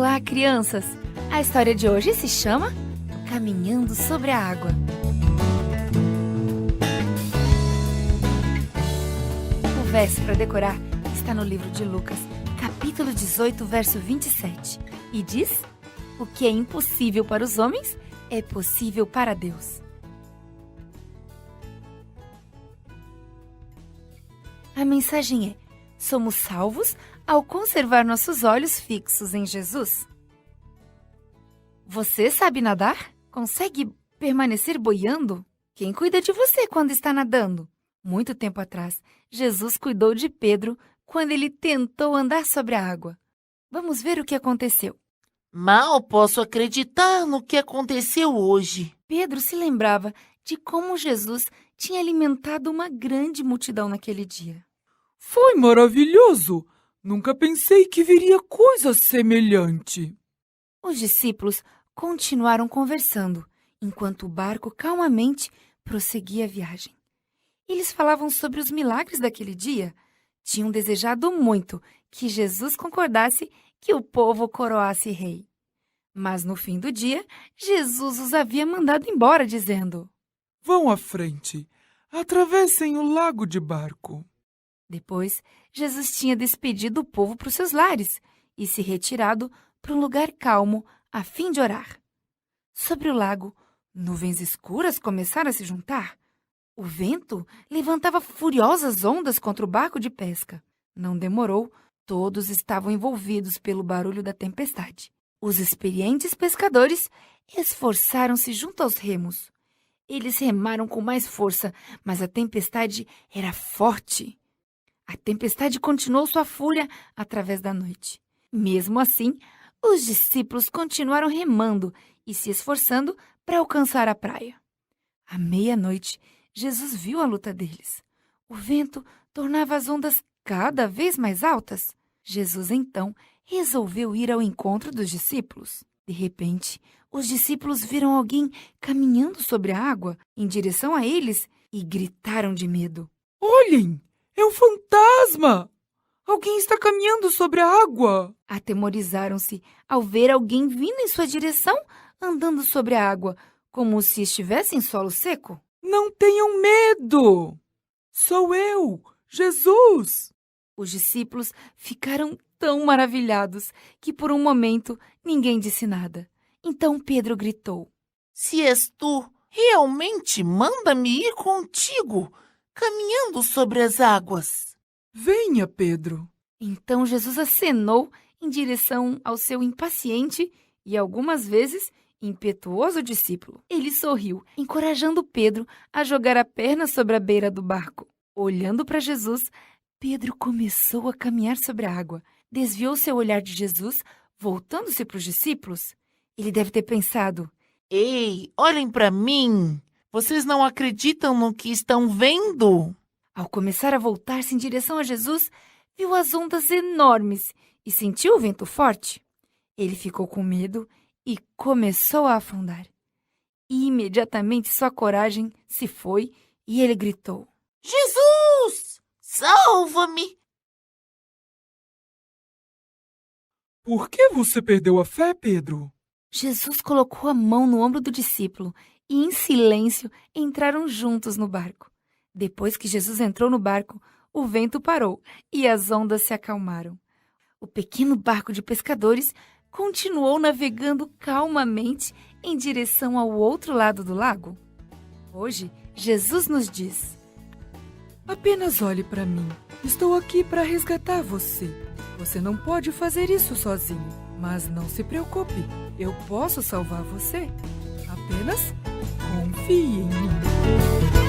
Olá, crianças! A história de hoje se chama Caminhando sobre a Água. O verso para decorar está no livro de Lucas, capítulo 18, verso 27, e diz: O que é impossível para os homens é possível para Deus. A mensagem é: somos salvos ao conservar nossos olhos fixos em Jesus. Você sabe nadar? Consegue permanecer boiando? Quem cuida de você quando está nadando? Muito tempo atrás, Jesus cuidou de Pedro quando ele tentou andar sobre a água. Vamos ver o que aconteceu. Mal posso acreditar no que aconteceu hoje. Pedro se lembrava de como Jesus tinha alimentado uma grande multidão naquele dia. Foi maravilhoso! Nunca pensei que viria coisa semelhante. Os discípulos continuaram conversando, enquanto o barco calmamente prosseguia a viagem. Eles falavam sobre os milagres daquele dia. Tinham desejado muito que Jesus concordasse que o povo o coroasse rei. Mas no fim do dia, Jesus os havia mandado embora, dizendo: Vão à frente, atravessem o lago de barco. Depois, Jesus tinha despedido o povo para os seus lares e se retirado para um lugar calmo a fim de orar. Sobre o lago, nuvens escuras começaram a se juntar. O vento levantava furiosas ondas contra o barco de pesca. Não demorou, todos estavam envolvidos pelo barulho da tempestade. Os experientes pescadores esforçaram-se junto aos remos. Eles remaram com mais força, mas a tempestade era forte. A tempestade continuou sua fúria através da noite. Mesmo assim, os discípulos continuaram remando e se esforçando para alcançar a praia. À meia-noite, Jesus viu a luta deles. O vento tornava as ondas cada vez mais altas. Jesus, então, resolveu ir ao encontro dos discípulos. De repente, os discípulos viram alguém caminhando sobre a água em direção a eles e gritaram de medo. Olhem! É um fantasma! Alguém está caminhando sobre a água! Atemorizaram-se ao ver alguém vindo em sua direção, andando sobre a água, como se estivesse em solo seco. Não tenham medo! Sou eu, Jesus! Os discípulos ficaram tão maravilhados que, por um momento, ninguém disse nada. Então Pedro gritou: Se és tu, realmente manda-me ir contigo, caminhando sobre as águas. Venha, Pedro. Então Jesus acenou em direção ao seu impaciente e, algumas vezes, impetuoso discípulo. Ele sorriu, encorajando Pedro a jogar a perna sobre a beira do barco. Olhando para Jesus, Pedro começou a caminhar sobre a água. Desviou seu olhar de Jesus, voltando-se para os discípulos. Ele deve ter pensado: Ei, olhem para mim! Vocês não acreditam no que estão vendo? Ao começar a voltar-se em direção a Jesus, viu as ondas enormes e sentiu o vento forte. Ele ficou com medo e começou a afundar. Imediatamente sua coragem se foi e ele gritou: Jesus! Salva-me! Por que você perdeu a fé, Pedro? Jesus colocou a mão no ombro do discípulo e, em silêncio, entraram juntos no barco. Depois que Jesus entrou no barco, o vento parou e as ondas se acalmaram. O pequeno barco de pescadores continuou navegando calmamente em direção ao outro lado do lago. Hoje, Jesus nos diz: Apenas olhe para mim. Estou aqui para resgatar você. Você não pode fazer isso sozinho, mas não se preocupe. Eu posso salvar você. Apenas confie em mim.